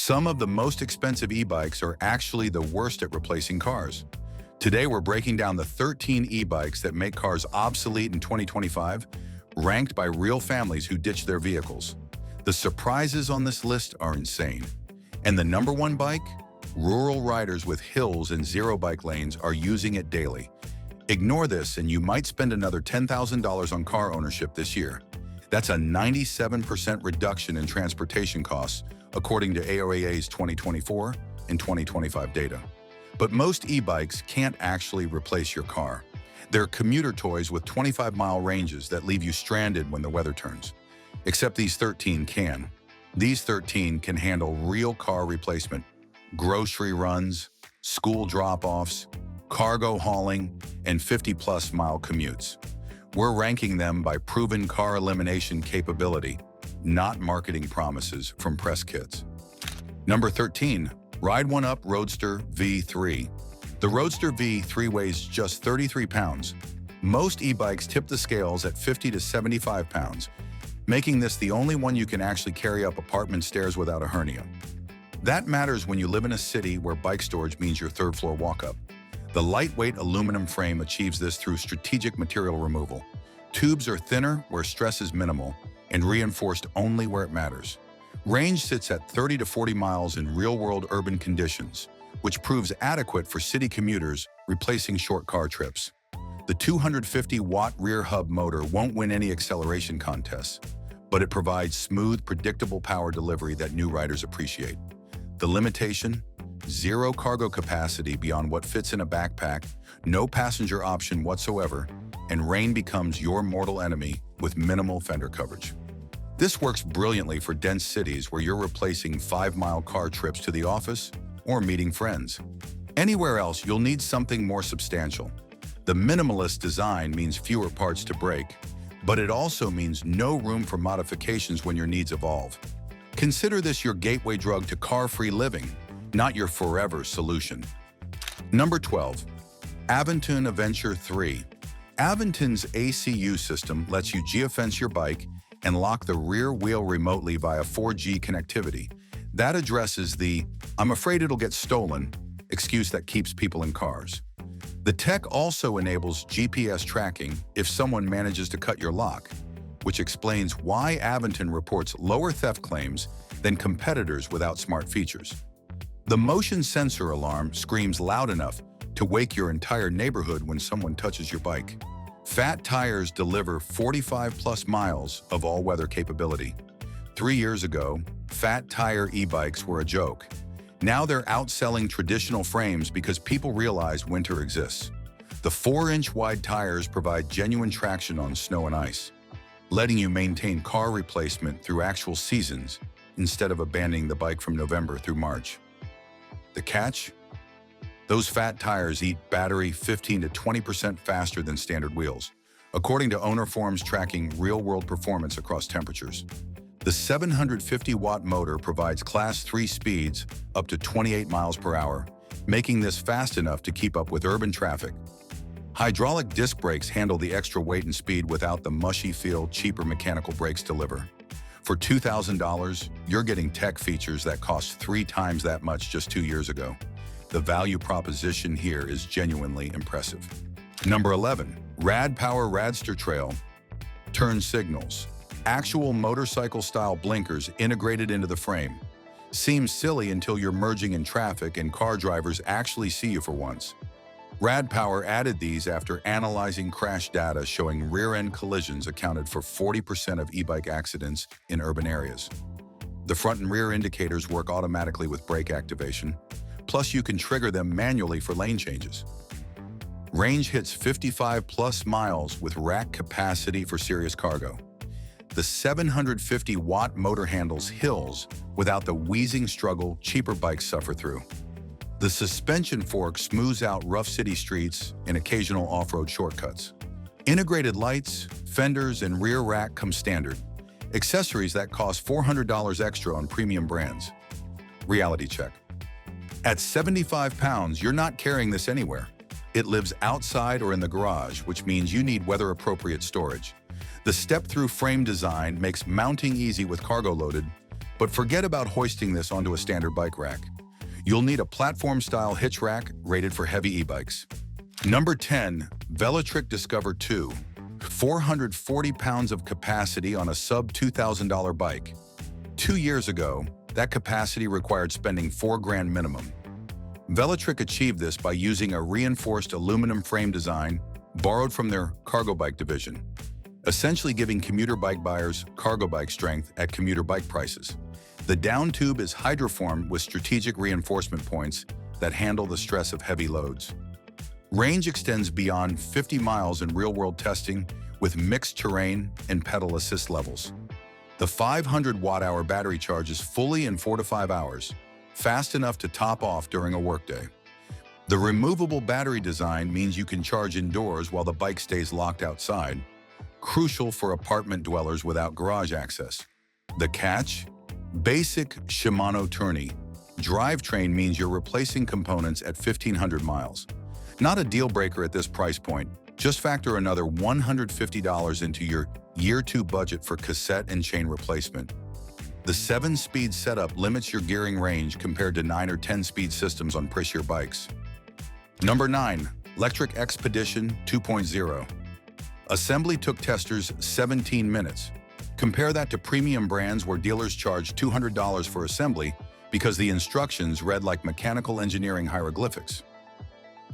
Some of the most expensive e-bikes are actually the worst at replacing cars. Today, we're breaking down the 13 e-bikes that make cars obsolete in 2025, ranked by real families who ditch their vehicles. The surprises on this list are insane. And the number one bike? Rural riders with hills and zero bike lanes are using it daily. Ignore this and you might spend another $10,000 on car ownership this year. That's a 97% reduction in transportation costs, according to AOAA's 2024 and 2025 data. But most e-bikes can't actually replace your car. They're commuter toys with 25-mile ranges that leave you stranded when the weather turns. Except these 13 can. These 13 can handle real car replacement, grocery runs, school drop-offs, cargo hauling, and 50-plus mile commutes. We're ranking them by proven car elimination capability, not marketing promises from press kits. Number 13, Ride One Up Roadster V3. The Roadster V3 weighs just 33 pounds. Most e-bikes tip the scales at 50 to 75 pounds, making this the only one you can actually carry up apartment stairs without a hernia. That matters when you live in a city where bike storage means your third-floor walk-up. The lightweight aluminum frame achieves this through strategic material removal. Tubes are thinner where stress is minimal and reinforced only where it matters. Range sits at 30 to 40 miles in real-world urban conditions, which proves adequate for city commuters replacing short car trips. The 250-watt rear hub motor won't win any acceleration contests, but it provides smooth, predictable power delivery that new riders appreciate. The limitation? Zero cargo capacity beyond what fits in a backpack, no passenger option whatsoever, and rain becomes your mortal enemy with minimal fender coverage. This works brilliantly for dense cities where you're replacing 5-mile car trips to the office or meeting friends. Anywhere else, you'll need something more substantial. The minimalist design means fewer parts to break, but it also means no room for modifications when your needs evolve. Consider this your gateway drug to car-free living, not your forever solution. Number 12, Aventune Adventure 3. Aventune's ACU system lets you geofence your bike and lock the rear wheel remotely via 4G connectivity. That addresses the "I'm afraid it'll get stolen" excuse that keeps people in cars. The tech also enables GPS tracking if someone manages to cut your lock, which explains why Aventune reports lower theft claims than competitors without smart features. The motion sensor alarm screams loud enough to wake your entire neighborhood when someone touches your bike. Fat tires deliver 45-plus miles of all-weather capability. 3 years ago, fat tire e-bikes were a joke. Now they're outselling traditional frames because people realize winter exists. The 4-inch wide tires provide genuine traction on snow and ice, letting you maintain car replacement through actual seasons instead of abandoning the bike from November through March. The catch? Those fat tires eat battery 15 to 20% faster than standard wheels, according to owner forums tracking real-world performance across temperatures. The 750-watt motor provides Class 3 speeds up to 28 miles per hour, making this fast enough to keep up with urban traffic. Hydraulic disc brakes handle the extra weight and speed without the mushy feel cheaper mechanical brakes deliver. For $2,000, you're getting tech features that cost 3 times that much just 2 years ago. The value proposition here is genuinely impressive. Number 11, Rad Power Radster Trail. Turn signals. Actual motorcycle-style blinkers integrated into the frame. Seems silly until you're merging in traffic and car drivers actually see you for once. Rad Power added these after analyzing crash data showing rear-end collisions accounted for 40% of e-bike accidents in urban areas. The front and rear indicators work automatically with brake activation, plus you can trigger them manually for lane changes. Range hits 55-plus miles with rack capacity for serious cargo. The 750-watt motor handles hills without the wheezing struggle cheaper bikes suffer through. The suspension fork smooths out rough city streets and occasional off-road shortcuts. Integrated lights, fenders, and rear rack come standard. Accessories that cost $400 extra on premium brands. Reality check. At 75 pounds, you're not carrying this anywhere. It lives outside or in the garage, which means you need weather-appropriate storage. The step-through frame design makes mounting easy with cargo loaded, But forget about hoisting this onto a standard bike rack. You'll need a platform-style hitch rack rated for heavy e-bikes. Number 10. Velotric Discover 2. 440 pounds of capacity on a sub-$2,000 bike. 2 years ago, that capacity required spending $4,000 minimum. Velotric achieved this by using a reinforced aluminum frame design borrowed from their cargo bike division, essentially giving commuter bike buyers cargo bike strength at commuter bike prices. The down tube is hydroformed with strategic reinforcement points that handle the stress of heavy loads. Range extends beyond 50 miles in real-world testing with mixed terrain and pedal assist levels. The 500 watt-hour battery charges fully in 4 to 5 hours, fast enough to top off during a workday. The removable battery design means you can charge indoors while the bike stays locked outside, crucial for apartment dwellers without garage access. The catch? Basic Shimano tourney. Drivetrain means you're replacing components at 1,500 miles. Not a deal breaker at this price point. Just factor another $150 into your Year 2 budget for cassette and chain replacement. The 7-speed setup limits your gearing range compared to 9 or 10-speed systems on pricier bikes. Number 9. Lectric Expedition 2.0. Assembly took testers 17 minutes. Compare that to premium brands where dealers charge $200 for assembly because the instructions read like mechanical engineering hieroglyphics.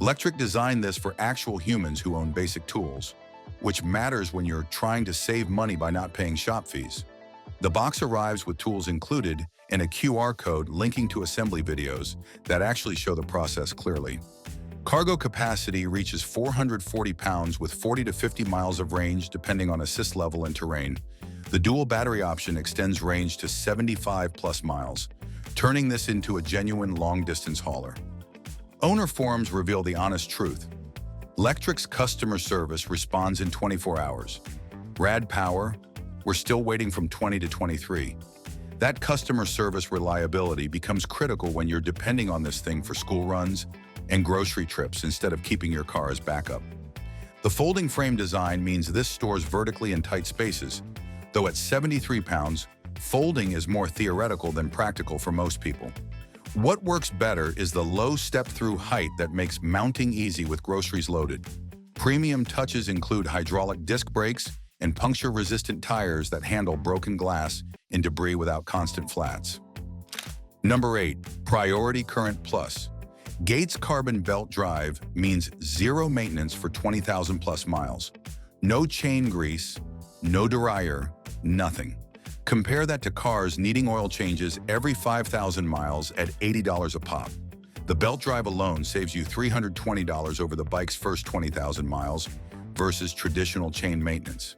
Lectric designed this for actual humans who own basic tools, which matters when you're trying to save money by not paying shop fees. The box arrives with tools included and a QR code linking to assembly videos that actually show the process clearly. Cargo capacity reaches 440 pounds with 40 to 50 miles of range depending on assist level and terrain. The dual battery option extends range to 75 plus miles, turning this into a genuine long-distance hauler. Owner forums reveal the honest truth. Lectric's customer service responds in 24 hours. Rad Power, we're still waiting from 20 to 23. That customer service reliability becomes critical when you're depending on this thing for school runs and grocery trips instead of keeping your car as backup. The folding frame design means this stores vertically in tight spaces, though at 73 pounds, folding is more theoretical than practical for most people. What works better is the low step-through height that makes mounting easy with groceries loaded. Premium touches include hydraulic disc brakes and puncture-resistant tires that handle broken glass and debris without constant flats. Number 8. Priority Current Plus. Gates Carbon Belt Drive means zero maintenance for 20,000 plus miles. No chain grease, no derailleur, nothing. Compare that to cars needing oil changes every 5,000 miles at $80 a pop. The belt drive alone saves you $320 over the bike's first 20,000 miles versus traditional chain maintenance.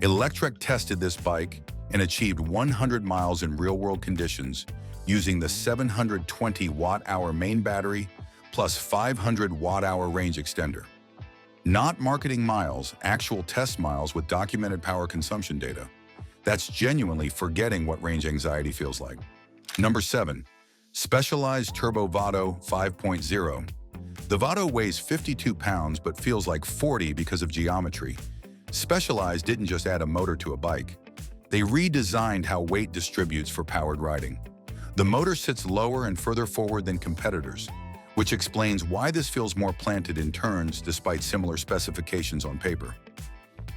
Electric tested this bike and achieved 100 miles in real-world conditions using the 720 watt-hour main battery plus 500 watt-hour range extender. Not marketing miles, actual test miles with documented power consumption data. That's genuinely forgetting what range anxiety feels like. Number 7. Specialized Turbo Vado 5.0. The Vado weighs 52 pounds but feels like 40 because of geometry. Specialized didn't just add a motor to a bike. They redesigned how weight distributes for powered riding. The motor sits lower and further forward than competitors, which explains why this feels more planted in turns despite similar specifications on paper.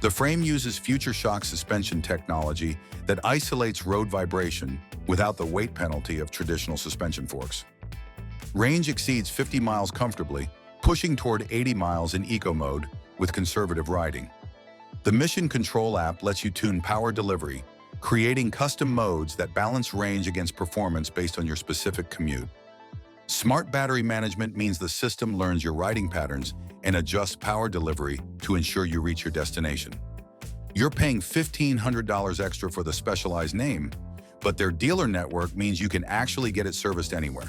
The frame uses Future Shock suspension technology that isolates road vibration without the weight penalty of traditional suspension forks. Range exceeds 50 miles comfortably, pushing toward 80 miles in eco mode with conservative riding. The Mission Control app lets you tune power delivery, creating custom modes that balance range against performance based on your specific commute. Smart battery management means the system learns your riding patterns and adjusts power delivery to ensure you reach your destination. You're paying $1,500 extra for the Specialized name, but their dealer network means you can actually get it serviced anywhere.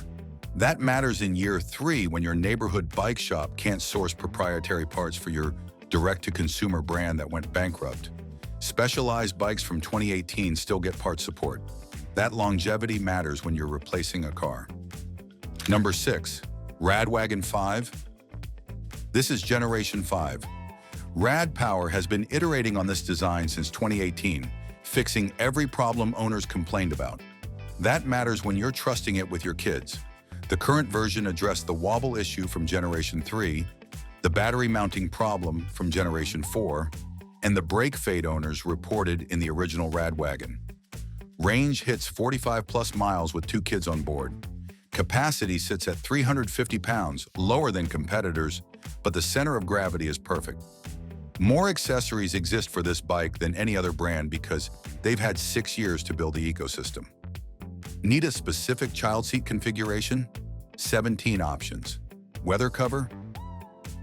That matters in year 3 when your neighborhood bike shop can't source proprietary parts for your direct-to-consumer brand that went bankrupt. Specialized bikes from 2018 still get parts support. That longevity matters when you're replacing a car. Number 6. Radwagon 5. This is Generation 5. Rad Power has been iterating on this design since 2018, fixing every problem owners complained about. That matters when you're trusting it with your kids. The current version addressed the wobble issue from Generation 3, the battery mounting problem from Generation 4, and the brake fade owners reported in the original Radwagon. Range hits 45-plus miles with 2 kids on board. Capacity sits at 350 pounds, lower than competitors, but the center of gravity is perfect. More accessories exist for this bike than any other brand because they've had 6 years to build the ecosystem. Need a specific child seat configuration? 17 options. Weather cover?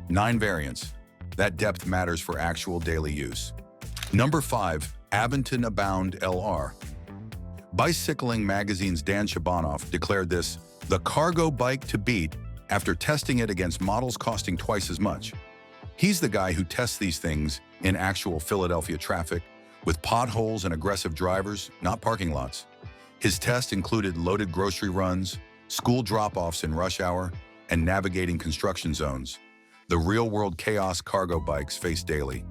9 variants. That depth matters for actual daily use. Number 5. Aventon Abound LR. Bicycling Magazine's Dan Shabanoff declared this the cargo bike to beat after testing it against models costing twice as much. He's the guy who tests these things in actual Philadelphia traffic with potholes and aggressive drivers, not parking lots. His test included loaded grocery runs, school drop-offs in rush hour, and navigating construction zones. The real-world chaos cargo bikes face daily.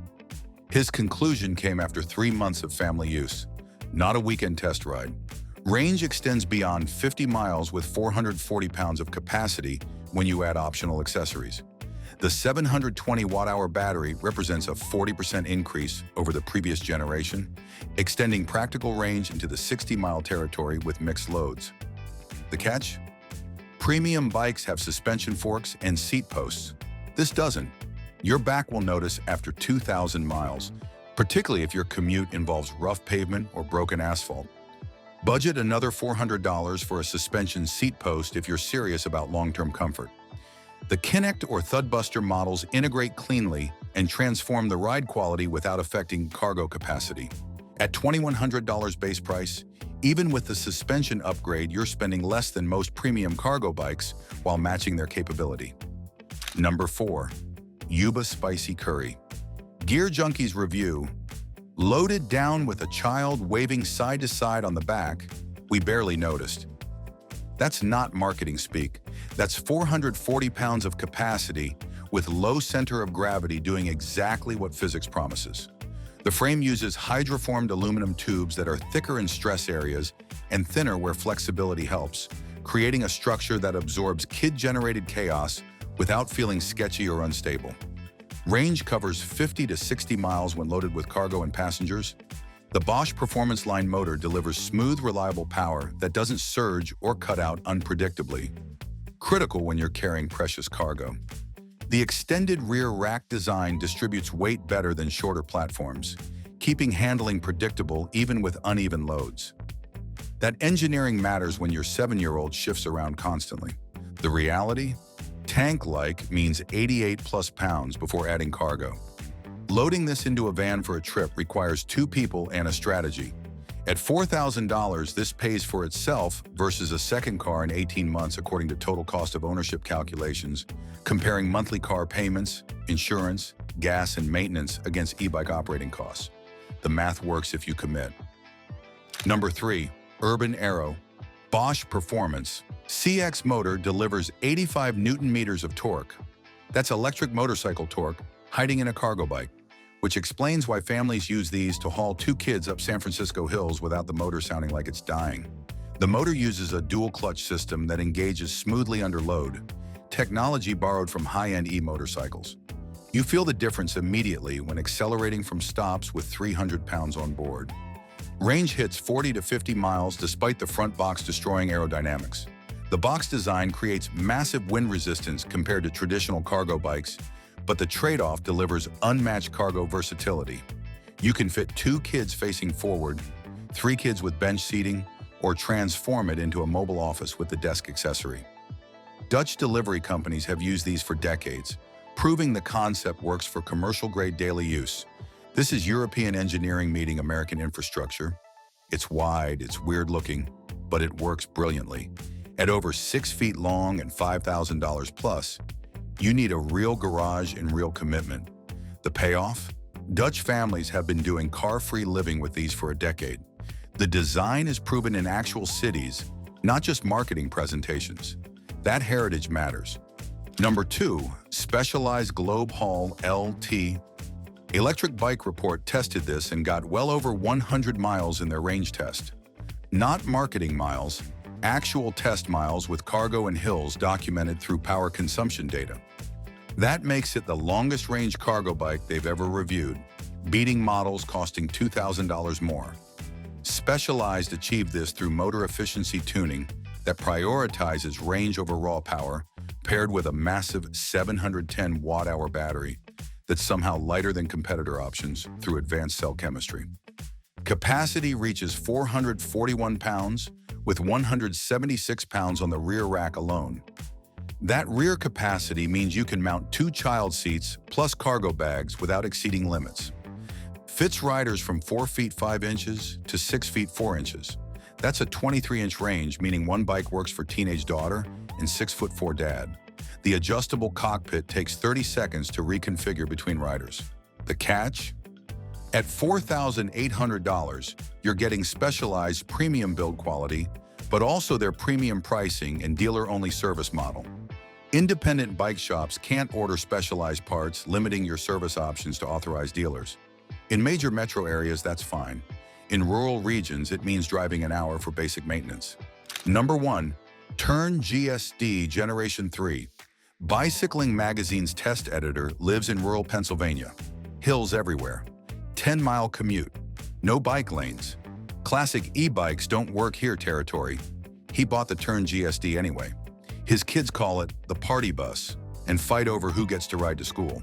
His conclusion came after 3 months of family use, not a weekend test ride. Range extends beyond 50 miles with 440 pounds of capacity when you add optional accessories. The 720 watt-hour battery represents a 40% increase over the previous generation, extending practical range into the 60-mile territory with mixed loads. The catch? Premium bikes have suspension forks and seat posts. This doesn't. Your back will notice after 2,000 miles, particularly if your commute involves rough pavement or broken asphalt. Budget another $400 for a suspension seat post if you're serious about long-term comfort. The Kinect or Thudbuster models integrate cleanly and transform the ride quality without affecting cargo capacity. At $2,100 base price, even with the suspension upgrade, you're spending less than most premium cargo bikes while matching their capability. Number 4. Yuba Spicy Curry. Gear Junkie's review, loaded down with a child waving side to side on the back, we barely noticed. That's not marketing speak. That's 440 pounds of capacity with low center of gravity doing exactly what physics promises. The frame uses hydroformed aluminum tubes that are thicker in stress areas and thinner where flexibility helps, creating a structure that absorbs kid-generated chaos without feeling sketchy or unstable. Range covers 50 to 60 miles when loaded with cargo and passengers. The Bosch Performance Line motor delivers smooth, reliable power that doesn't surge or cut out unpredictably, critical when you're carrying precious cargo. The extended rear rack design distributes weight better than shorter platforms, keeping handling predictable even with uneven loads. That engineering matters when your 7-year-old shifts around constantly. The reality? Tank-like means 88-plus pounds before adding cargo. Loading this into a van for a trip requires 2 people and a strategy. At $4,000, this pays for itself versus a second car in 18 months according to total cost of ownership calculations, comparing monthly car payments, insurance, gas, and maintenance against e-bike operating costs. The math works if you commit. Number 3. Urban Aero. Bosch Performance CX motor delivers 85 Newton-meters of torque. That's electric motorcycle torque hiding in a cargo bike, which explains why families use these to haul 2 kids up San Francisco hills without the motor sounding like it's dying. The motor uses a dual-clutch system that engages smoothly under load, technology borrowed from high-end e-motorcycles. You feel the difference immediately when accelerating from stops with 300 pounds on board. Range hits 40 to 50 miles despite the front box destroying aerodynamics. The box design creates massive wind resistance compared to traditional cargo bikes, but the trade-off delivers unmatched cargo versatility. You can fit 2 kids facing forward, 3 kids with bench seating, or transform it into a mobile office with the desk accessory. Dutch delivery companies have used these for decades, proving the concept works for commercial-grade daily use. This is European engineering meeting American infrastructure. It's wide, it's weird-looking, but it works brilliantly. At over 6 feet long and $5,000 plus, you need a real garage and real commitment. The payoff? Dutch families have been doing car-free living with these for a decade. The design is proven in actual cities, not just marketing presentations. That heritage matters. Number 2, Specialized Globe Haul LT. Electric Bike Report tested this and got well over 100 miles in their range test. Not marketing miles, actual test miles with cargo and hills documented through power consumption data. That makes it the longest range cargo bike they've ever reviewed, beating models costing $2,000 more. Specialized achieved this through motor efficiency tuning that prioritizes range over raw power, paired with a massive 710 watt-hour battery that's somehow lighter than competitor options through advanced cell chemistry. Capacity reaches 441 pounds, with 176 pounds on the rear rack alone. That rear capacity means you can mount 2 child seats plus cargo bags without exceeding limits. Fits riders from 4 feet 5 inches to 6 feet 4 inches. That's a 23-inch range, meaning one bike works for teenage daughter and 6'4" dad. The adjustable cockpit takes 30 seconds to reconfigure between riders. The catch? At $4,800, you're getting specialized premium build quality, but also their premium pricing and dealer-only service model. Independent bike shops can't order specialized parts, limiting your service options to authorized dealers. In major metro areas, that's fine. In rural regions, it means driving an hour for basic maintenance. Number 1. Turn GSD Generation 3. Bicycling Magazine's test editor lives in rural Pennsylvania. Hills everywhere. 10-mile commute. No bike lanes. Classic e-bikes don't work here territory. He bought the Turn GSD anyway. His kids call it the party bus and fight over who gets to ride to school.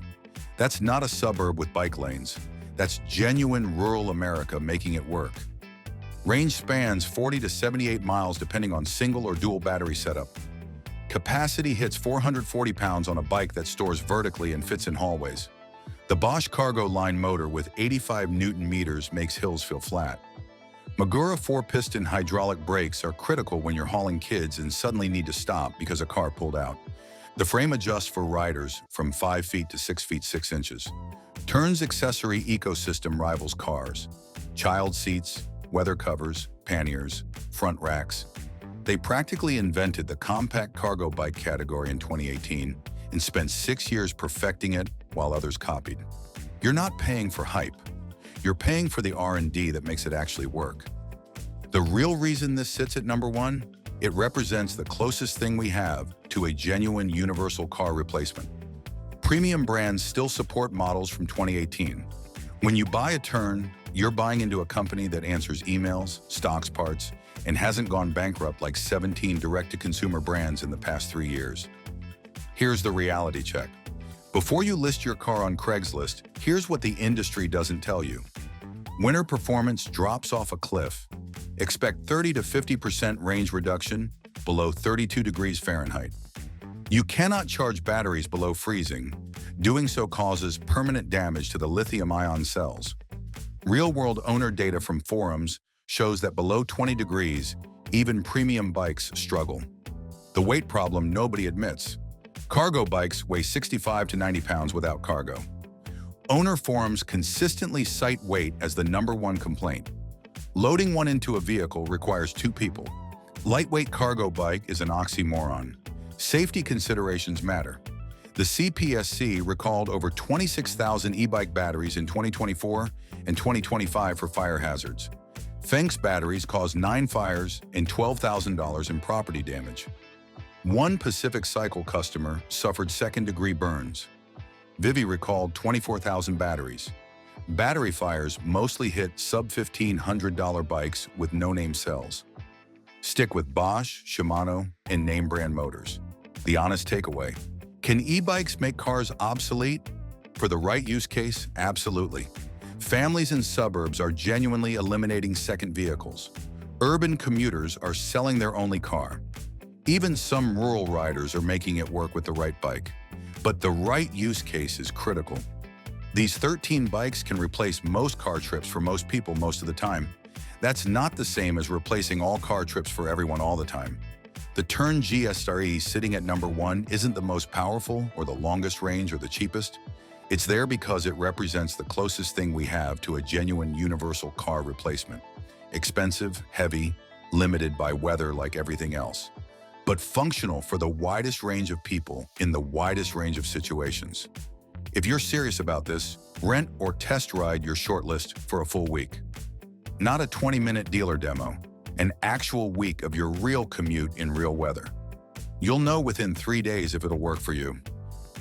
That's not a suburb with bike lanes. That's genuine rural America making it work. Range spans 40 to 78 miles depending on single or dual battery setup. Capacity hits 440 pounds on a bike that stores vertically and fits in hallways. The Bosch Cargo Line motor with 85 Newton meters makes hills feel flat. Magura 4-piston hydraulic brakes are critical when you're hauling kids and suddenly need to stop because a car pulled out. The frame adjusts for riders from 5 feet to 6 feet 6 inches. Turn's accessory ecosystem rivals cars. Child seats, weather covers, panniers, front racks. They practically invented the compact cargo bike category in 2018 and spent 6 years perfecting it while others copied. You're not paying for hype. You're paying for the R&D that makes it actually work. The real reason this sits at number 1, it represents the closest thing we have to a genuine universal car replacement. Premium brands still support models from 2018. When you buy a Turn, you're buying into a company that answers emails, stocks parts, and hasn't gone bankrupt like 17 direct-to-consumer brands in the past 3 years. Here's the reality check. Before you list your car on Craigslist, here's what the industry doesn't tell you. Winter performance drops off a cliff. Expect 30 to 50% range reduction below 32 degrees Fahrenheit. You cannot charge batteries below freezing. Doing so causes permanent damage to the lithium-ion cells. Real-world owner data from forums shows that below 20 degrees, even premium bikes struggle. The weight problem nobody admits. Cargo bikes weigh 65 to 90 pounds without cargo. Owner forums consistently cite weight as the #1 complaint. Loading one into a vehicle requires 2 people. Lightweight cargo bike is an oxymoron. Safety considerations matter. The CPSC recalled over 26,000 e-bike batteries in 2024 and 2025 for fire hazards. Fenix batteries caused 9 fires and $12,000 in property damage. One Pacific Cycle customer suffered second-degree burns. Vivi recalled 24,000 batteries. Battery fires mostly hit sub-$1,500 bikes with no-name cells. Stick with Bosch, Shimano, and name-brand motors. The honest takeaway: can e-bikes make cars obsolete? For the right use case, absolutely. Families in suburbs are genuinely eliminating second vehicles. Urban commuters are selling their only car. Even some rural riders are making it work with the right bike. But the right use case is critical. These 13 bikes can replace most car trips for most people most of the time. That's not the same as replacing all car trips for everyone all the time. The Turn GSRE sitting at #1 isn't the most powerful or the longest range or the cheapest. It's there because it represents the closest thing we have to a genuine universal car replacement. Expensive, heavy, limited by weather like everything else, but functional for the widest range of people in the widest range of situations. If you're serious about this, rent or test ride your shortlist for a full week. Not a 20-minute dealer demo. an actual week of your real commute in real weather. You'll know within 3 days if it'll work for you.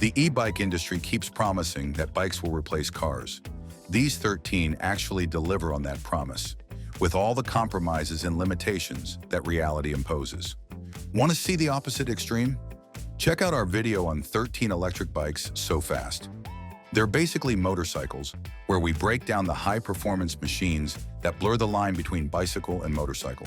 The e-bike industry keeps promising that bikes will replace cars. These 13 actually deliver on that promise, with all the compromises and limitations that reality imposes. Want to see the opposite extreme? Check out our video on 13 electric bikes so fast. They're basically motorcycles, where we break down the high-performance machines that blur the line between bicycle and motorcycle.